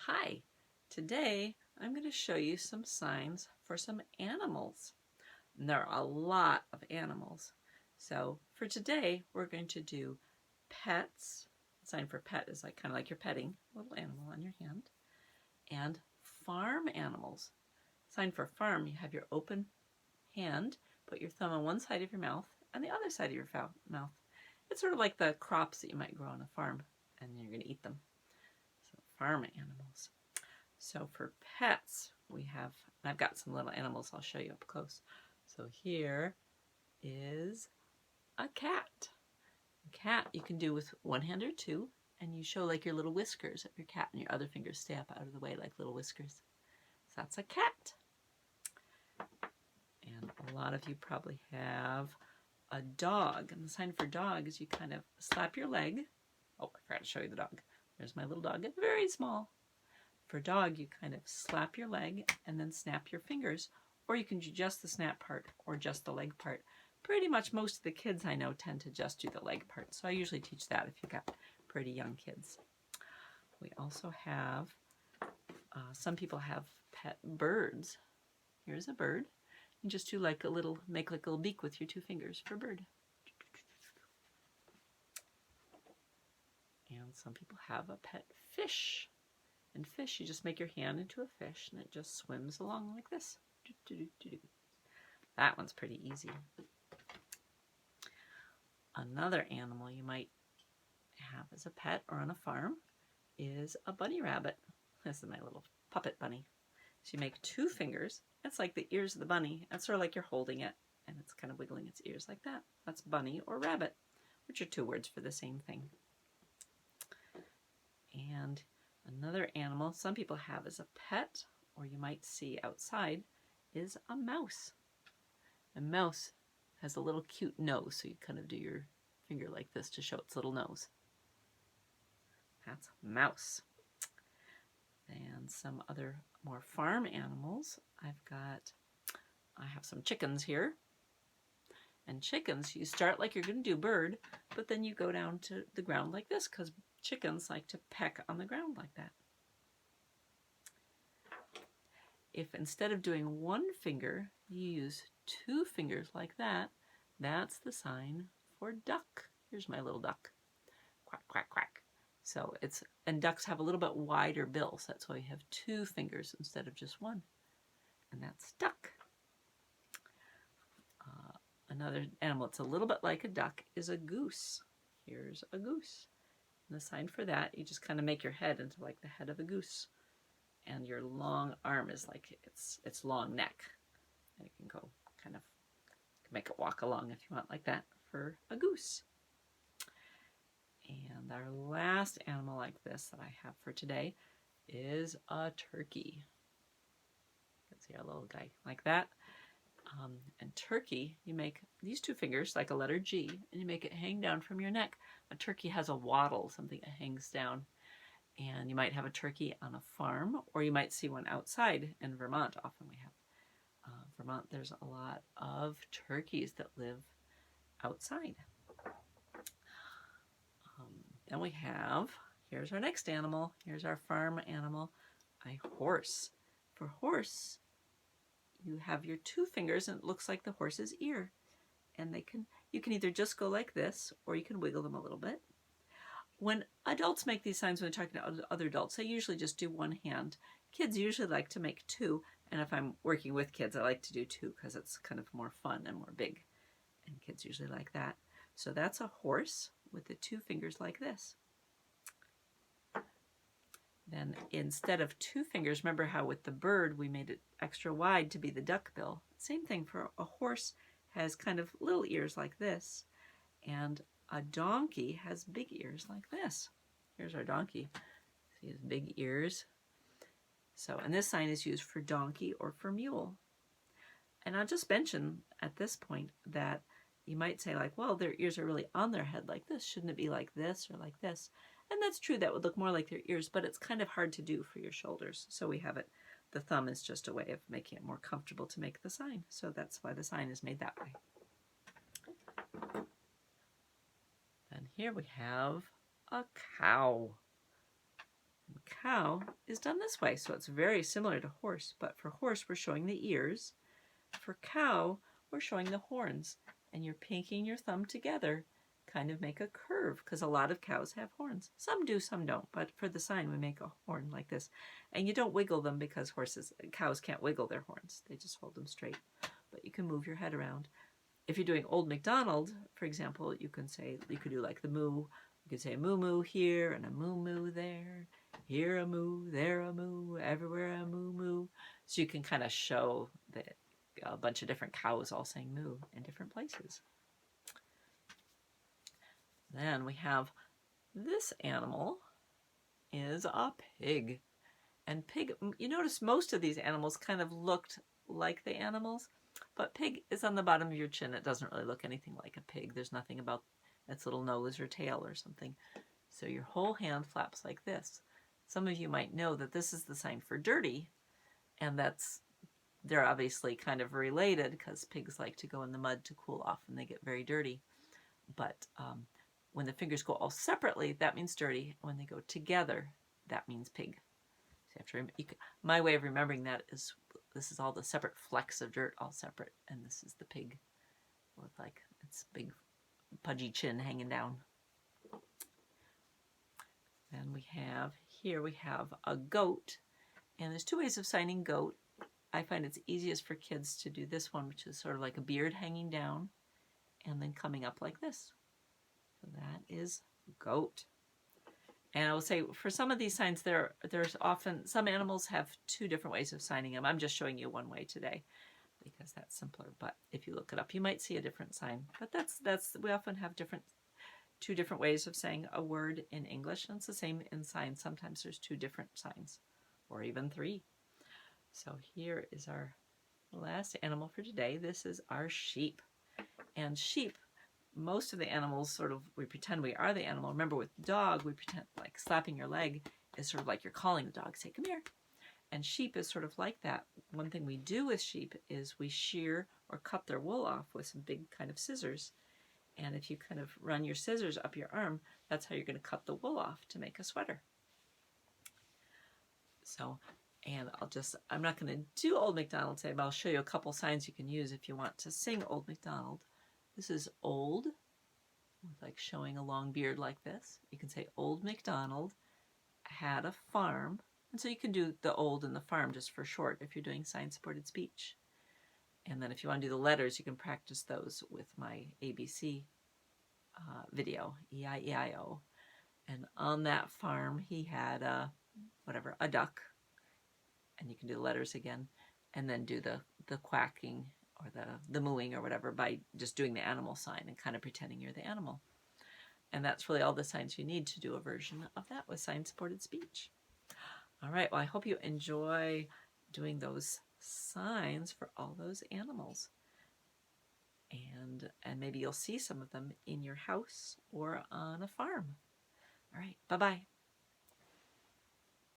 Hi, today I'm going to show you some signs for some animals. And there are a lot of animals. So for today, we're going to do pets. The sign for pet is kind of like you're petting a little animal on your hand. And farm animals. Sign for farm, you have your open hand, put your thumb on one side of your mouth and the other side of your mouth. It's sort of like the crops that you might grow on a farm, and you're going to eat them. So farm animals. So for pets, we have, and I've got some little animals I'll show you up close. So here is a cat. A cat you can do with one hand or two, and you show like your little whiskers of your cat, and your other fingers stay up out of the way like little whiskers. So that's a cat. And a lot of you probably have a dog, and the sign for dog is you kind of slap your leg. Oh, I forgot to show you the dog. There's my little dog. It's very small. For dog, you kind of slap your leg and then snap your fingers, or you can do just the snap part or just the leg part. Pretty much most of the kids I know tend to just do the leg part, so I usually teach that if you've got pretty young kids. We also have, some people have pet birds. Here's a bird. You just do like a little, make like a little beak with your two fingers for bird. And some people have a pet fish. And fish, you just make your hand into a fish and it just swims along like this. That one's pretty easy. Another animal you might have as a pet or on a farm is a bunny rabbit. This is my little puppet bunny. So you make two fingers. It's like the ears of the bunny. It's sort of like you're holding it and it's kind of wiggling its ears like that. That's bunny or rabbit, which are two words for the same thing. And another animal some people have as a pet, or you might see outside, is a mouse. A mouse has a little cute nose, so you kind of do your finger like this to show its little nose. That's a mouse. And some other more farm animals. I have some chickens here. And chickens, you start like you're going to do bird, but then you go down to the ground like this, because chickens like to peck on the ground like that. If instead of doing one finger, you use two fingers like that, that's the sign for duck. Here's my little duck. Quack, quack, quack. So and ducks have a little bit wider bills. That's why you have two fingers instead of just one. And that's duck. Another animal that's a little bit like a duck is a goose. Here's a goose. And the sign for that, you just kind of make your head into like the head of a goose. And your long arm is like its long neck. And you can go kind of make it walk along if you want like that for a goose. And our last animal like this that I have for today is a turkey. You can see our little guy like that. And turkey, you make these two fingers like a letter G, and you make it hang down from your neck. A turkey has a wattle, something that hangs down. And you might have a turkey on a farm, or you might see one outside. In Vermont, often we have. Vermont, there's a lot of turkeys that live outside. Then we have, here's our next animal. Here's our farm animal, a horse. For horse, you have your two fingers and it looks like the horse's ear. And you can either just go like this, or you can wiggle them a little bit. When adults make these signs when they're talking to other adults, they usually just do one hand. Kids usually like to make two, and if I'm working with kids, I like to do two because it's kind of more fun and more big. And kids usually like that. So that's a horse with the two fingers like this. Then instead of two fingers, remember how with the bird we made it extra wide to be the duck bill? Same thing for a horse, has kind of little ears like this, and a donkey has big ears like this. Here's our donkey. See his big ears. So, and this sign is used for donkey or for mule. And I'll just mention at this point that you might say like, well, their ears are really on their head like this. Shouldn't it be like this or like this? And that's true, that would look more like their ears, but it's kind of hard to do for your shoulders. So we have it, the thumb is just a way of making it more comfortable to make the sign. So that's why the sign is made that way. And here we have a cow. cow is done this way. So it's very similar to horse, but for horse, we're showing the ears. For cow, we're showing the horns. And you're pinking your thumb together, kind of make a curve, because a lot of cows have horns. Some do, some don't, but for the sign, we make a horn like this. And you don't wiggle them because cows can't wiggle their horns. They just hold them straight. But you can move your head around. If you're doing Old Macdonald, for example, you could do like the moo. You could say a moo moo here and a moo moo there. Here a moo, there a moo, everywhere a moo moo. So you can kind of show that a bunch of different cows all saying moo in different places. Then we have this animal is a pig. And pig, you notice most of these animals kind of looked like the animals, but pig is on the bottom of your chin. It doesn't really look anything like a pig. There's nothing about its little nose or tail or something. So your whole hand flaps like this. Some of you might know that this is the sign for dirty, and they're obviously kind of related because pigs like to go in the mud to cool off when they get very dirty. But when the fingers go all separately, that means dirty. When they go together, that means pig. So you have to my way of remembering that is this is all the separate flecks of dirt, all separate, and this is the pig with like its big pudgy chin hanging down. Then we have a goat, and there's two ways of signing goat. I find it's easiest for kids to do this one, which is sort of like a beard hanging down and then coming up like this. So that is goat. And I will say for some of these signs, there's often, some animals have two different ways of signing them. I'm just showing you one way today because that's simpler. But if you look it up, you might see a different sign. But we often have two different ways of saying a word in English. And it's the same in signs. Sometimes there's two different signs or even three. So here is our last animal for today. This is our sheep. And sheep, most of the animals we pretend we are the animal. Remember with dog, we pretend like slapping your leg is sort of like you're calling the dog, say, come here. And sheep is sort of like that. One thing we do with sheep is we shear or cut their wool off with some big kind of scissors. And if you kind of run your scissors up your arm, that's how you're going to cut the wool off to make a sweater. So, and I'm not going to do Old Macdonald today, but I'll show you a couple signs you can use if you want to sing Old Macdonald. This is old, with like showing a long beard like this. You can say Old Macdonald had a farm. And so you can do the old and the farm just for short if you're doing sign-supported speech. And then if you want to do the letters, you can practice those with my ABC video, E-I-E-I-O. And on that farm, he had a duck. And you can do the letters again. And then do the quacking or the mooing or whatever by just doing the animal sign and kind of pretending you're the animal. And that's really all the signs you need to do a version of that with sign-supported speech. All right, well, I hope you enjoy doing those signs for all those animals. And maybe you'll see some of them in your house or on a farm. All right, bye-bye.